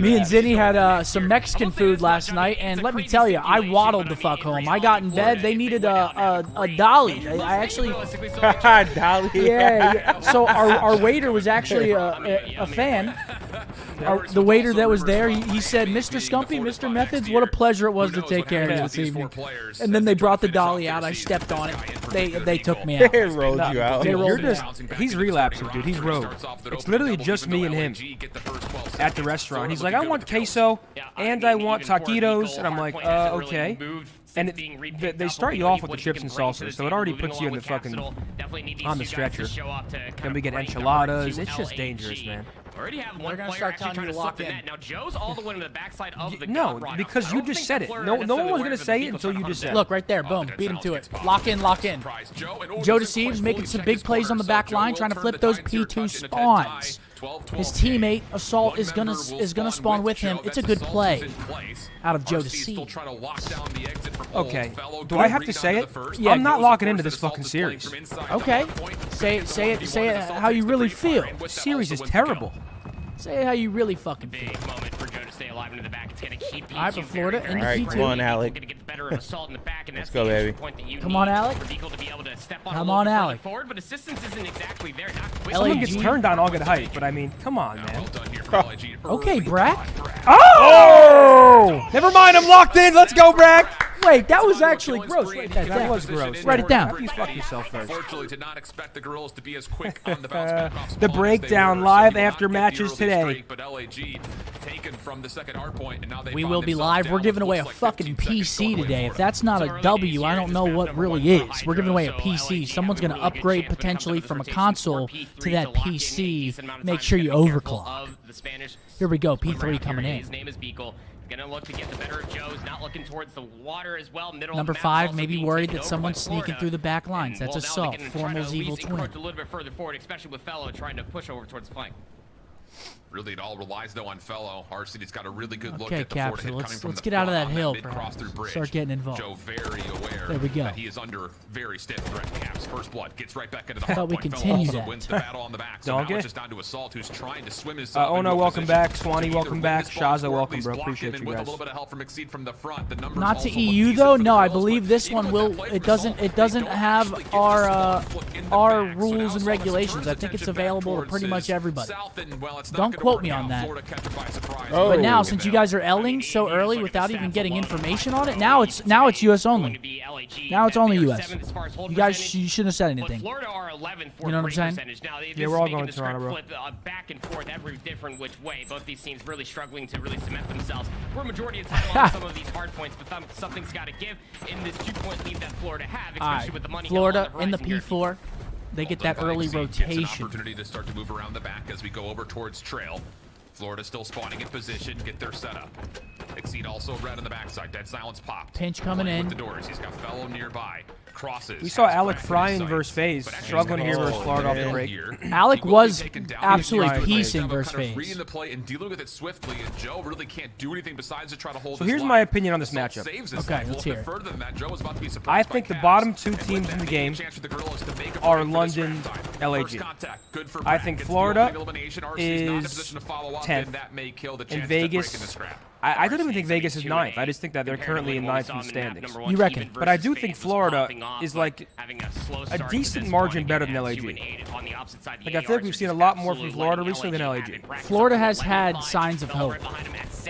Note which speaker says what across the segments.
Speaker 1: Me and Zinni had some Mexican food last night, and let me tell you, I waddled the fuck home. I got in bed. They needed a dolly. I actually...
Speaker 2: Dolly.
Speaker 1: Yeah. So our waiter was actually a fan. The waiter that was there, he said, Mr. Scumpy, Mr. Methods, what a pleasure it was to take care of you this evening. And then they brought the dolly out. I stepped on it. They took me out.
Speaker 2: They rolled you out.
Speaker 3: He's relapsing, dude. He's rogue. It's literally just me and him at the restaurant. He's like, I want queso and I want taquitos, and I'm like, okay. And they start you off with the chips and salsa, so it already puts you in the fucking on the stretcher. Then we get enchiladas. It's just dangerous, man.
Speaker 1: We're gonna start telling you to lock in.
Speaker 4: Now Joe's all the way to the backside of the
Speaker 3: no, because you just said it. No one was gonna say it until you just said it.
Speaker 1: Look right there, boom, beat him to it. Lock in, lock in. Joe deceives, making some big plays on the back line, trying to flip those P2 spawns. His teammate Assault is gonna spawn with him. It's a good play out of Joe Deceives.
Speaker 3: Okay, do I have to say it? Yeah, I'm not locking into this fucking series.
Speaker 1: Okay, say it how you really feel.
Speaker 3: This series is terrible.
Speaker 1: Say how you really fucking feel.
Speaker 4: Big moment for Joe to stay alive into the back. It's gonna keep
Speaker 1: All right, for Florida in the
Speaker 2: All right,
Speaker 1: P2.
Speaker 2: come on, Alec.
Speaker 4: Gonna get the better of Assault in the back, and
Speaker 2: Let's
Speaker 4: that's
Speaker 2: go,
Speaker 4: the
Speaker 2: baby.
Speaker 4: point that you
Speaker 1: Come on,
Speaker 4: need
Speaker 1: Alec.
Speaker 4: for Beagle to be able to step on
Speaker 1: Come
Speaker 4: a
Speaker 1: on,
Speaker 4: little
Speaker 1: Alec.
Speaker 4: forward, but assistance isn't exactly there. Not
Speaker 3: If someone gets turned on, I'll get hyped. But I mean, come on, man.
Speaker 1: Okay, Brack.
Speaker 3: Oh! Never mind, I'm locked in. Let's go, Brack.
Speaker 1: Wait, that was actually gross. Write that
Speaker 3: That
Speaker 1: down.
Speaker 3: was gross.
Speaker 1: Write it down.
Speaker 3: You fuck yourself first.
Speaker 5: Unfortunately, did not expect the Gorillas to be as quick on the bounce back off
Speaker 3: The
Speaker 5: spawn as
Speaker 3: breakdown
Speaker 5: they were,
Speaker 3: live
Speaker 5: so he did
Speaker 3: after
Speaker 5: not get the
Speaker 3: matches
Speaker 5: early
Speaker 3: today.
Speaker 5: streak, but LAG taken from the second hard point, and now they
Speaker 1: We
Speaker 5: find
Speaker 1: will be
Speaker 5: themselves
Speaker 1: live.
Speaker 5: down
Speaker 1: We're
Speaker 5: with
Speaker 1: giving away a
Speaker 5: looks like
Speaker 1: fucking
Speaker 5: 15 seconds
Speaker 1: PC
Speaker 5: going away
Speaker 1: today.
Speaker 5: for
Speaker 1: If
Speaker 5: them.
Speaker 1: that's not a W, I don't know what really is. We're giving away a PC. Someone's going to upgrade potentially from a console to that PC. Make sure you overclock. Here we go. P3 coming in.
Speaker 4: His name is Beagle. Gonna look to get the better of Joe's, not looking towards the water as well. Middle
Speaker 1: Number
Speaker 4: of the map
Speaker 1: 5,
Speaker 4: also
Speaker 1: maybe
Speaker 4: being
Speaker 1: worried
Speaker 4: taken
Speaker 1: that
Speaker 4: over
Speaker 1: someone's
Speaker 4: by
Speaker 1: sneaking
Speaker 4: Florida.
Speaker 1: through the back lines. That's
Speaker 4: And,
Speaker 1: Assault,
Speaker 4: now they can try to
Speaker 1: Formal's
Speaker 4: at least
Speaker 1: evil twin.
Speaker 4: encroach a little bit further forward, especially with Fellow trying to push over towards the flank.
Speaker 5: Really, it all relies though on Fellow. RCD's got a really good look
Speaker 1: Okay,
Speaker 5: at the Florida
Speaker 1: Capture,
Speaker 5: hit
Speaker 1: let's-
Speaker 5: coming from
Speaker 1: let's
Speaker 5: the
Speaker 1: get out of
Speaker 5: front
Speaker 1: that
Speaker 5: on
Speaker 1: hill,
Speaker 5: mid-cross through
Speaker 1: perhaps.
Speaker 5: bridge.
Speaker 1: Start getting involved.
Speaker 5: Joe very aware
Speaker 1: There we go.
Speaker 5: that he is under very stiff threat. Caps first blood gets right back into the
Speaker 1: How
Speaker 5: hard
Speaker 1: about we
Speaker 5: point. Fellow
Speaker 1: continue
Speaker 5: also
Speaker 1: that?
Speaker 5: wins the battle on the back. So now
Speaker 3: Donkey.
Speaker 5: it's just down to Assault, who's trying to swim himself.
Speaker 3: Oh no,
Speaker 5: into a
Speaker 3: welcome
Speaker 5: position
Speaker 3: back.
Speaker 5: to
Speaker 3: Swanee,
Speaker 5: either
Speaker 3: welcome
Speaker 5: win
Speaker 3: back.
Speaker 5: this ball
Speaker 3: Shaza,
Speaker 5: or at
Speaker 3: welcome,
Speaker 5: least
Speaker 3: bro.
Speaker 5: block
Speaker 3: Appreciate
Speaker 5: him, and
Speaker 3: you
Speaker 5: with a
Speaker 3: guys.
Speaker 5: little bit of help from Exceed from the front, the numbers
Speaker 1: Not to
Speaker 5: also look
Speaker 1: EU
Speaker 5: decent
Speaker 1: though.
Speaker 5: for the
Speaker 1: No, I
Speaker 5: Gorillas,
Speaker 1: believe
Speaker 5: but
Speaker 1: this
Speaker 5: even
Speaker 1: one
Speaker 5: with
Speaker 1: will.
Speaker 5: that play
Speaker 1: It
Speaker 5: from
Speaker 1: doesn't.
Speaker 5: Assault,
Speaker 1: It doesn't
Speaker 5: they don't
Speaker 1: have
Speaker 5: actually get themselves look in the
Speaker 1: our
Speaker 5: back. So
Speaker 1: rules
Speaker 5: now
Speaker 1: and
Speaker 5: Assault
Speaker 1: regulations. I
Speaker 5: turns
Speaker 1: think it's
Speaker 5: attention back
Speaker 1: available to
Speaker 5: towards
Speaker 1: pretty much
Speaker 5: his
Speaker 1: everybody.
Speaker 5: south, and, well, it's not
Speaker 1: Don't
Speaker 5: gonna
Speaker 1: quote
Speaker 5: work
Speaker 1: me on
Speaker 5: out.
Speaker 1: that.
Speaker 5: Florida catch him by surprise.
Speaker 2: Oh.
Speaker 1: But now,
Speaker 2: Oh.
Speaker 1: since you guys are L-ing so early without even getting information on it, now it's US only. Now it's only US. You guys, you shouldn't have said anything.
Speaker 4: Florida are 11th for
Speaker 1: You know what I'm saying?
Speaker 4: percentage. Now, this
Speaker 3: Yeah,
Speaker 4: is
Speaker 3: we're all
Speaker 4: making
Speaker 3: going
Speaker 4: the
Speaker 3: to Toronto,
Speaker 4: script
Speaker 3: bro.
Speaker 4: flip back and forth every different which way. Both these teams really struggling to really cement themselves for a majority of time on some of these hard points, but something's got to give in this 2-point lead that Florida have,
Speaker 1: All
Speaker 4: especially
Speaker 1: right,
Speaker 4: with the money
Speaker 1: Florida
Speaker 4: on
Speaker 1: in the
Speaker 4: horizon here.
Speaker 1: P4. They get that early
Speaker 5: Gets an
Speaker 1: rotation.
Speaker 5: opportunity to start to move around the back as we go over towards Trail. Florida still spawning in position, get their setup. Exceed also red on the backside. Dead silence popped.
Speaker 1: Pinch coming
Speaker 5: Playing
Speaker 1: in.
Speaker 5: with the doors. He's got Fellow nearby. Crosses.
Speaker 3: We saw
Speaker 5: has
Speaker 3: Alec
Speaker 5: Brack in
Speaker 3: Fryan
Speaker 5: sight.
Speaker 3: versus FaZe,
Speaker 5: But
Speaker 3: struggling here versus Florida off the
Speaker 2: man.
Speaker 3: break.
Speaker 5: Here.
Speaker 1: Alec
Speaker 5: He will be
Speaker 1: was
Speaker 5: taken down.
Speaker 1: absolutely
Speaker 5: He's
Speaker 1: piecing
Speaker 5: kind of
Speaker 1: versus FaZe.
Speaker 5: reading the play and dealing with it swiftly, and Joe really can't do anything besides to try to hold
Speaker 3: So
Speaker 5: his
Speaker 3: here's
Speaker 5: line.
Speaker 3: my opinion on this
Speaker 5: Assault
Speaker 3: matchup.
Speaker 5: saves his
Speaker 1: Okay,
Speaker 5: life a
Speaker 1: let's
Speaker 5: little
Speaker 1: hear
Speaker 5: bit
Speaker 1: it.
Speaker 5: further than that. Joe was about to be
Speaker 3: I
Speaker 5: surprised by
Speaker 3: think the
Speaker 5: Cavs.
Speaker 3: bottom two
Speaker 5: And with
Speaker 3: teams
Speaker 5: that
Speaker 3: in the
Speaker 5: being a
Speaker 3: game
Speaker 5: chance for the Gorillas to make a
Speaker 3: are
Speaker 5: break for this
Speaker 3: London,
Speaker 5: scrap time.
Speaker 3: LAG.
Speaker 5: First contact, good for
Speaker 3: I
Speaker 5: Brack.
Speaker 3: think
Speaker 5: Gets the
Speaker 3: Florida
Speaker 5: opening elimination. RC not in a
Speaker 3: is
Speaker 5: position to follow up,
Speaker 3: 10th,
Speaker 5: and that may kill the
Speaker 3: and
Speaker 5: chance to break in the
Speaker 3: Vegas.
Speaker 5: scrap.
Speaker 3: I don't even think Vegas is 9th. I just think that they're currently in 9th in the standings.
Speaker 1: You reckon?
Speaker 3: But I do think Florida is like a decent margin better than LAG. Like I feel like we've seen a lot more from Florida recently than LAG.
Speaker 1: Florida has had signs of hope.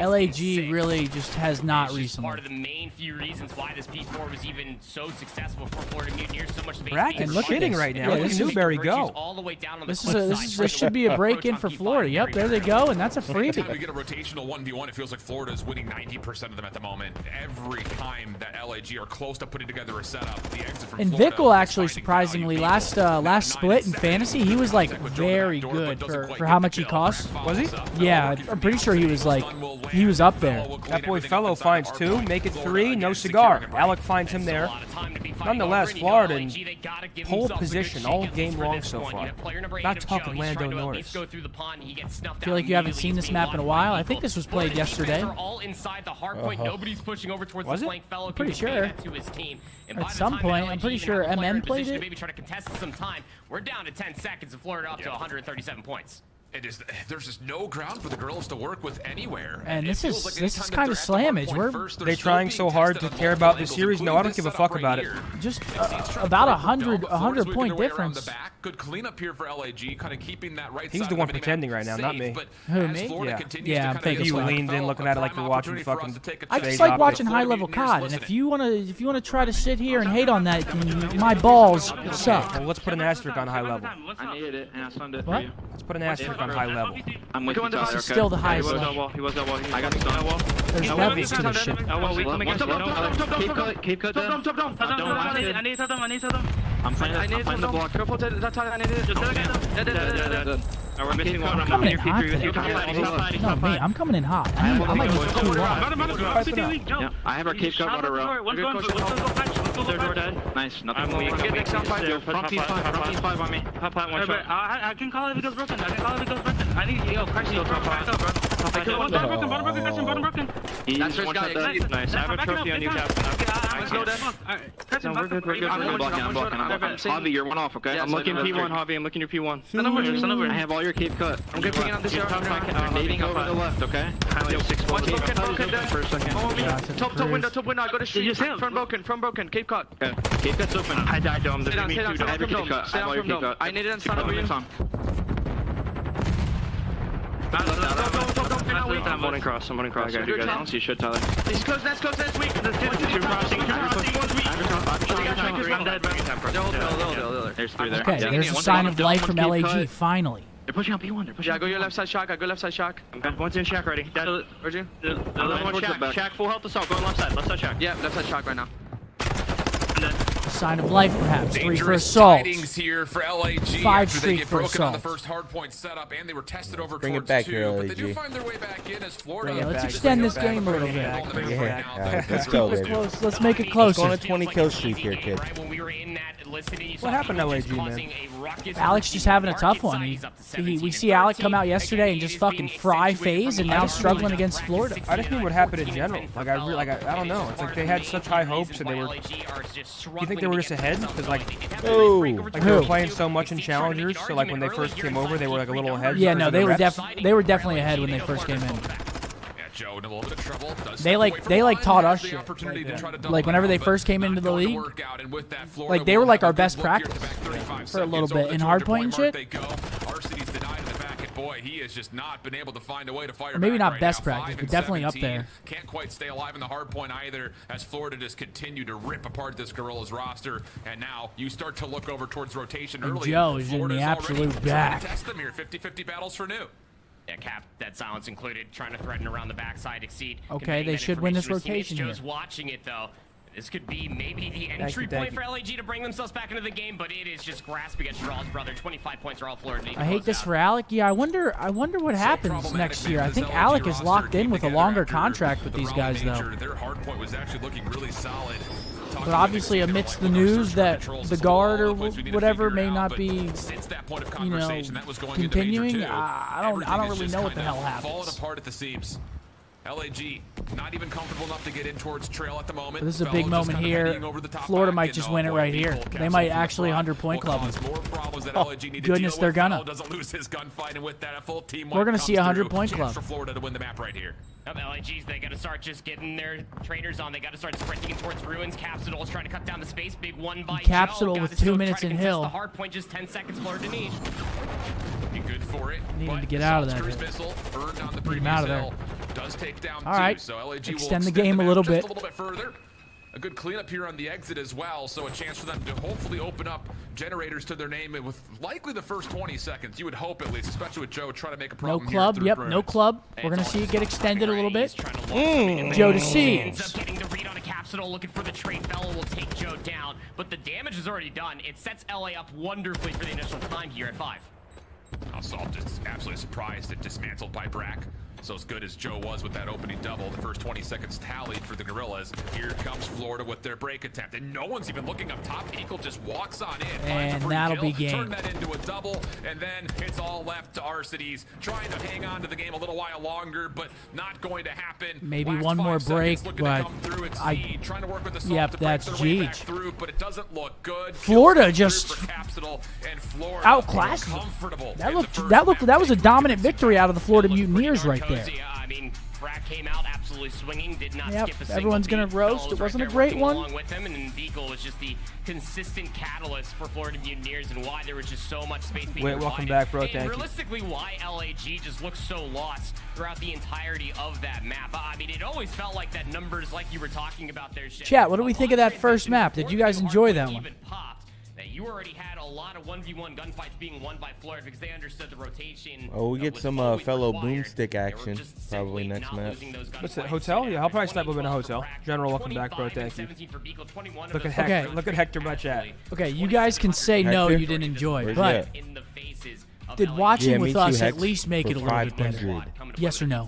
Speaker 1: LAG really just has not
Speaker 4: Part
Speaker 1: recently.
Speaker 4: of the main few reasons why this P4 was even so successful for Florida Mutineers. So much the base
Speaker 3: Brack
Speaker 4: being
Speaker 3: is
Speaker 1: look at
Speaker 3: shitting
Speaker 1: this.
Speaker 3: right now.
Speaker 1: Yeah,
Speaker 3: Look at
Speaker 1: this is-
Speaker 3: Newberry go.
Speaker 4: all the way down on the
Speaker 1: This is
Speaker 4: cliff
Speaker 1: a,
Speaker 4: side.
Speaker 1: this should be a break-in for Florida. Yep, there they go, and that's a
Speaker 5: Every time we
Speaker 1: freebie.
Speaker 5: get a rotational 1v1, it feels like Florida is winning 90% of them at the moment. Every time that LAG are close to putting together a setup, the exit from
Speaker 1: And
Speaker 5: Florida
Speaker 1: Vickle
Speaker 5: is
Speaker 1: actually,
Speaker 5: finding
Speaker 1: surprisingly,
Speaker 5: value.
Speaker 1: last split in fantasy, he was like very good for how much he cost.
Speaker 3: Was he?
Speaker 1: Yeah, I'm pretty sure he was like, he was up there.
Speaker 3: That boy Fellow finds 2, make it 3, no cigar. Alec finds him there. Nonetheless, Florida in pole position all game long so far. Not talking Lando Norris.
Speaker 1: I feel like you haven't seen this map in a while. I think this was played yesterday.
Speaker 3: Was it?
Speaker 1: I'm pretty sure. At some point, I'm pretty sure MM played it.
Speaker 4: Maybe try to contest some time. We're down to 10 seconds and Florida up to 137 points.
Speaker 5: There's just no ground for the girls to work with anywhere.
Speaker 1: And this
Speaker 5: feels
Speaker 1: is
Speaker 5: anytime that
Speaker 1: kind
Speaker 5: they're
Speaker 1: of
Speaker 5: at the hard
Speaker 1: slammage.
Speaker 5: point
Speaker 1: We're
Speaker 5: first, they're
Speaker 3: They
Speaker 5: still
Speaker 3: trying
Speaker 5: being
Speaker 3: so hard
Speaker 5: tested
Speaker 3: to
Speaker 5: at
Speaker 3: care
Speaker 5: multiple
Speaker 3: about the
Speaker 5: angles,
Speaker 3: series? No, I don't give a
Speaker 5: including
Speaker 3: fuck
Speaker 5: this
Speaker 3: about
Speaker 5: setup
Speaker 3: it.
Speaker 5: right here.
Speaker 1: just
Speaker 5: It's trying to
Speaker 1: about
Speaker 5: find the
Speaker 1: 100
Speaker 5: dome, but Florida's working
Speaker 1: point
Speaker 5: their way around
Speaker 1: difference.
Speaker 5: the back. Good cleanup here for LAG, kind of keeping that right
Speaker 3: He's
Speaker 5: side
Speaker 3: the
Speaker 5: of
Speaker 3: one
Speaker 5: minimap
Speaker 3: pretending right now, not
Speaker 5: safe,
Speaker 3: me.
Speaker 5: but
Speaker 1: Who,
Speaker 5: as
Speaker 1: me?
Speaker 5: Florida
Speaker 3: Yeah.
Speaker 5: continues
Speaker 1: Yeah,
Speaker 5: to
Speaker 1: I'm
Speaker 5: kind of
Speaker 1: faking
Speaker 5: get
Speaker 3: You
Speaker 1: stuff.
Speaker 3: leaned in, looking at it like you're
Speaker 5: prime
Speaker 3: watching
Speaker 5: opportunity for us
Speaker 3: fucking
Speaker 5: to take a
Speaker 1: I
Speaker 5: chance.
Speaker 1: just
Speaker 3: Phase
Speaker 1: like watching
Speaker 3: optics.
Speaker 1: high-level
Speaker 5: Mutineers
Speaker 1: COD, and
Speaker 5: listening.
Speaker 1: if you wanna try to sit here and hate on that, my balls suck.
Speaker 3: Well, let's put an asterisk on high level.
Speaker 6: I needed it, and I stunned it
Speaker 1: What?
Speaker 6: for you.
Speaker 3: Let's put an asterisk on high level.
Speaker 6: I'm with you, Tyler, okay?
Speaker 1: This is still the highest
Speaker 6: He was
Speaker 1: level.
Speaker 6: that wall. He was that wall. I got stunned.
Speaker 1: There's
Speaker 6: No,
Speaker 1: levels to this shit.
Speaker 6: Oh, we come against you. Keep cut down. I need them. I'm playing the block. Careful, that's how I need it. Dead. We're missing one.
Speaker 1: Coming in hot today. No, me, I'm coming in hot. I might go too long.
Speaker 6: Yeah, I have our cape cut water row. Third door dead. Nice, nothing. Get next down 5. Front P5 on me. Pop plant one shot.
Speaker 7: I can call it if it goes broken. I need yo, Christ, yo, bottom broken.
Speaker 6: That's one shot dead. Nice. I have a trophy on you, Captain.
Speaker 7: Let's go then.
Speaker 6: We're good. I'm blocking. Javi, you're one off, okay? I'm looking P1, Javi. I'm looking your P1.
Speaker 7: Stand over.
Speaker 6: I have all your cape cut. I'm good picking up this arrow. Nading over to the left, okay? For a second.
Speaker 7: Top window. I got a street. Front broken. Cape cut.
Speaker 6: Okay. Cape cut's open. I died dome. There's me two. I have your cape cut. I have all your cape cut.
Speaker 7: I need it inside of you.
Speaker 6: I'm running cross. Okay, you guys don't see shit, Tyler.
Speaker 7: He's close. That's weak.
Speaker 6: Two crossing. I'm dead. There's three there.
Speaker 1: Okay, there's a sign of life from LAG, finally.
Speaker 6: They're pushing on P1.
Speaker 7: Yeah, go your left side shock.
Speaker 6: Okay, one's in shack ready.
Speaker 7: Where'd you?
Speaker 6: Shack, full health assault. Going left side shack.
Speaker 7: Yeah, left side shock right now.
Speaker 1: Sign of life, perhaps. 3 for
Speaker 5: Dangerous
Speaker 1: assault.
Speaker 5: tidings here for LAG
Speaker 1: 5
Speaker 5: after they
Speaker 1: streak
Speaker 5: get
Speaker 1: for
Speaker 5: broken on the
Speaker 1: assault.
Speaker 5: first hardpoint setup, and they were tested over
Speaker 2: Bring it
Speaker 5: towards
Speaker 2: back
Speaker 5: 2,
Speaker 2: here,
Speaker 5: but they do
Speaker 2: LAG.
Speaker 5: find their way back in as Florida.
Speaker 1: Yeah, let's
Speaker 3: back,
Speaker 1: extend
Speaker 3: bring
Speaker 1: this
Speaker 3: it back,
Speaker 1: game a little
Speaker 3: bring it
Speaker 1: bit.
Speaker 3: back.
Speaker 5: Bring it
Speaker 2: Yeah,
Speaker 5: back.
Speaker 2: let's go,
Speaker 1: Let's
Speaker 2: baby.
Speaker 1: close. Let's make it
Speaker 2: Going
Speaker 1: closer.
Speaker 2: to 20 kill streak here, kid.
Speaker 4: Right when we were in that listening, you saw
Speaker 3: What happened to
Speaker 4: people
Speaker 3: LAG,
Speaker 4: just
Speaker 3: man?
Speaker 4: causing a ruckus.
Speaker 1: Alex just having a tough one. We see Alec come out yesterday and just fucking fry FaZe, and now struggling against Florida.
Speaker 3: I just mean what happened in general. Like I don't know. It's like they had such high hopes and they were. Do you think they were just ahead? Because like
Speaker 2: Oh,
Speaker 3: they were playing so much in challengers, so like when they first came over, they were like a little ahead.
Speaker 1: Yeah, no,
Speaker 3: in
Speaker 1: they
Speaker 3: the
Speaker 1: were
Speaker 3: reps.
Speaker 1: they were definitely ahead when they first came in.
Speaker 5: Yeah, Joe in a little bit of trouble. Does
Speaker 1: They
Speaker 5: step
Speaker 1: like-
Speaker 5: away from
Speaker 1: they like
Speaker 5: line,
Speaker 1: taught
Speaker 5: has
Speaker 1: us
Speaker 5: the
Speaker 1: shit.
Speaker 5: opportunity to try to double
Speaker 1: Like, whenever
Speaker 5: down,
Speaker 1: they
Speaker 5: but
Speaker 1: first came
Speaker 5: not
Speaker 1: into the
Speaker 5: going to
Speaker 1: league,
Speaker 5: work out, and with that,
Speaker 1: like,
Speaker 5: Florida
Speaker 1: they were
Speaker 5: will
Speaker 1: like
Speaker 5: have
Speaker 1: our
Speaker 5: a good
Speaker 1: best
Speaker 5: look here at the
Speaker 1: practice
Speaker 5: back 35
Speaker 1: for a little
Speaker 5: seconds.
Speaker 1: bit.
Speaker 5: Over
Speaker 1: In
Speaker 5: the
Speaker 1: hard
Speaker 5: 200
Speaker 1: point and
Speaker 5: mark
Speaker 1: shit?
Speaker 5: they go. Arcidy's denied in the back, and boy, he has just not been able to find a way to fire
Speaker 1: Or maybe
Speaker 5: back
Speaker 1: not
Speaker 5: right
Speaker 1: best
Speaker 5: now.
Speaker 1: practice,
Speaker 5: 5
Speaker 1: but
Speaker 5: and
Speaker 1: definitely up
Speaker 5: 17.
Speaker 1: there.
Speaker 5: Can't quite stay alive in the hard point either, as Florida just continue to rip apart this Gorillas roster. And now you start to look over towards rotation
Speaker 1: And
Speaker 5: early.
Speaker 1: Joe is in
Speaker 5: Florida's
Speaker 1: the
Speaker 5: already
Speaker 1: absolute
Speaker 5: trying to
Speaker 1: back.
Speaker 5: test them here. 50-50 battles for new.
Speaker 4: Yeah, Cap, that silence included, trying to threaten around the backside, exceed.
Speaker 1: Okay, they should win this
Speaker 4: information to his teammates.
Speaker 1: rotation here.
Speaker 4: Joe's watching it though. This could be maybe the entry point for LAG to bring themselves back into the game, but it is just grasping at straws, brother. 25 points are all Florida need to
Speaker 1: I hate
Speaker 4: close
Speaker 1: this
Speaker 4: out.
Speaker 1: for Alec. Yeah, I wonder what happens next year. I think Alec is locked in with a longer contract with these guys, though.
Speaker 5: Their hard point was actually looking really solid.
Speaker 1: But obviously, amidst the news that the guard or whatever may not be, you know, continuing, I don't really know what the hell
Speaker 5: Falling
Speaker 1: happens.
Speaker 5: apart at the seams. LAG not even comfortable enough to get in towards trail at the moment.
Speaker 1: But this is a big
Speaker 5: Fellow just
Speaker 1: moment
Speaker 5: kind of
Speaker 1: here.
Speaker 5: heading over the top
Speaker 1: Florida
Speaker 5: back,
Speaker 1: might
Speaker 5: and,
Speaker 1: just
Speaker 5: oh
Speaker 1: win it
Speaker 5: boy,
Speaker 1: right
Speaker 5: Beagle
Speaker 1: here.
Speaker 5: captures
Speaker 1: They might
Speaker 5: from the
Speaker 1: actually
Speaker 5: front.
Speaker 1: 100-point
Speaker 5: Will
Speaker 1: club
Speaker 5: cause
Speaker 1: them.
Speaker 5: more problems that
Speaker 1: Oh,
Speaker 5: LAG need to
Speaker 1: goodness,
Speaker 5: deal
Speaker 1: they're
Speaker 5: with.
Speaker 1: gonna.
Speaker 5: Fellow doesn't lose his gunfight, and with that, a full team
Speaker 1: We're gonna see a 100-point club.
Speaker 5: for Florida to win the map right here.
Speaker 4: LAGs, they got to start just getting their trainers on. They got to start sprinting towards ruins. Capsule is trying to cut down the space. Big one by
Speaker 1: Capsule
Speaker 4: Joe.
Speaker 1: with
Speaker 4: Got to
Speaker 1: 2
Speaker 4: still
Speaker 1: minutes
Speaker 4: try to
Speaker 1: in
Speaker 4: contest
Speaker 1: hill.
Speaker 4: The hard point, just 10 seconds. Florida need.
Speaker 5: Looking good for it.
Speaker 1: Needed
Speaker 5: but
Speaker 1: to get out of
Speaker 5: Salt's
Speaker 1: that.
Speaker 5: cruise missile earned on the
Speaker 1: Need him
Speaker 5: previous
Speaker 1: out of there.
Speaker 5: hill. Does take down
Speaker 1: All
Speaker 5: two,
Speaker 1: right.
Speaker 5: so LAG will
Speaker 1: Extend the game a
Speaker 5: map
Speaker 1: little
Speaker 5: just
Speaker 1: bit.
Speaker 5: a little bit further. A good cleanup here on the exit as well, so a chance for them to hopefully open up generators to their name with likely the first 20 seconds. You would hope at least, especially with Joe trying to make a
Speaker 1: No
Speaker 5: problem
Speaker 1: club.
Speaker 5: here
Speaker 1: Yep,
Speaker 5: through
Speaker 1: no
Speaker 5: ruins.
Speaker 1: club. We're gonna see it get extended a little bit.
Speaker 4: Joe
Speaker 1: Joe to
Speaker 4: Ends
Speaker 1: Siege.
Speaker 4: up getting the read on a Capsule, looking for the trade. Fellow will take Joe down, but the damage is already done. It sets LA up wonderfully for the initial time here at 5.
Speaker 5: Assault just absolutely surprised and dismantled by Brack. So as good as Joe was with that opening double, the first 20 seconds tallied for the Gorillas. Here comes Florida with their break attempt, and no one's even looking up top. Eagle just walks on in, finds a
Speaker 1: And
Speaker 5: free
Speaker 1: that'll
Speaker 5: kill,
Speaker 1: be game.
Speaker 5: turn that into a double, and then it's all left to Arcides, trying to hang on to the game a little while longer, but not going to happen.
Speaker 1: Maybe
Speaker 5: Last
Speaker 1: one
Speaker 5: 5
Speaker 1: more
Speaker 5: seconds,
Speaker 1: break,
Speaker 5: looking to
Speaker 1: but
Speaker 5: come through. It's
Speaker 1: I-
Speaker 5: Seed trying to work with the
Speaker 1: Yep,
Speaker 5: to break
Speaker 1: that's
Speaker 5: their way back
Speaker 1: Jeej.
Speaker 5: through, but it doesn't look good.
Speaker 1: Florida
Speaker 5: Kills
Speaker 1: just
Speaker 5: through for Capsidal, and Florida
Speaker 1: outclassed them.
Speaker 5: comfortable
Speaker 1: That
Speaker 5: in the
Speaker 1: looked
Speaker 5: first
Speaker 1: that looked
Speaker 5: map.
Speaker 1: that was a
Speaker 5: They
Speaker 1: dominant
Speaker 5: couldn't
Speaker 1: victory out of the Florida
Speaker 4: Looked pretty
Speaker 1: Mutineers
Speaker 4: darn
Speaker 1: right there.
Speaker 4: cozy. I mean, Frat came out absolutely swinging, did not
Speaker 1: Yep,
Speaker 4: skip a single
Speaker 1: everyone's gonna
Speaker 4: beat.
Speaker 1: roast.
Speaker 4: Fellows
Speaker 1: It wasn't a
Speaker 4: right there
Speaker 1: great
Speaker 4: working
Speaker 1: one.
Speaker 4: along with him, and then Beagle was just the consistent catalyst for Florida Mutineers and why there was just so much space being
Speaker 3: Wait, welcome
Speaker 4: provided.
Speaker 3: back, bro.
Speaker 4: And
Speaker 3: Thank you.
Speaker 4: realistically, why LAG just looks so lost throughout the entirety of that map. I mean, it always felt like that numbers, like you were talking about there.
Speaker 1: Chat, what do we think of that first map? Did you guys enjoy that one?
Speaker 4: Even popped, that you already had a lot of 1v1 gunfights being won by Florida because they understood the rotation.
Speaker 2: Oh, we get
Speaker 4: was
Speaker 2: some
Speaker 4: always
Speaker 2: fellow
Speaker 4: required.
Speaker 2: boomstick
Speaker 4: They were
Speaker 2: action
Speaker 4: just
Speaker 2: probably
Speaker 4: simply
Speaker 2: next
Speaker 4: not
Speaker 2: map.
Speaker 4: losing those
Speaker 3: What's that,
Speaker 4: gunfights.
Speaker 3: hotel? Yeah, I'll probably step up in a
Speaker 4: 20
Speaker 3: hotel.
Speaker 4: crack,
Speaker 3: General, welcome back, bro.
Speaker 4: 25 and
Speaker 3: Thank you.
Speaker 4: 17 for Beagle, 21 of
Speaker 3: Look
Speaker 4: those
Speaker 3: at Hector.
Speaker 1: Okay.
Speaker 3: Look at Hector by chat.
Speaker 1: Okay, you guys can say no,
Speaker 2: Hector?
Speaker 1: you didn't enjoy,
Speaker 2: Where's
Speaker 1: but
Speaker 2: that?
Speaker 4: in the faces of
Speaker 1: did
Speaker 4: LAG.
Speaker 1: watching
Speaker 2: Yeah,
Speaker 1: with
Speaker 2: me too,
Speaker 1: us at
Speaker 2: Hex,
Speaker 1: least make
Speaker 2: for
Speaker 1: it a little bit better?
Speaker 2: 500.
Speaker 1: Yes or no?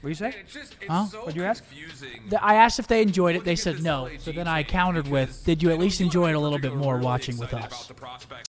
Speaker 3: What do you say?
Speaker 5: It's just,
Speaker 1: Huh?
Speaker 5: so
Speaker 3: What'd you ask?
Speaker 5: confusing.
Speaker 1: I asked if they enjoyed it. They said no. So then I countered with, did you at least enjoy it a little bit more watching with us?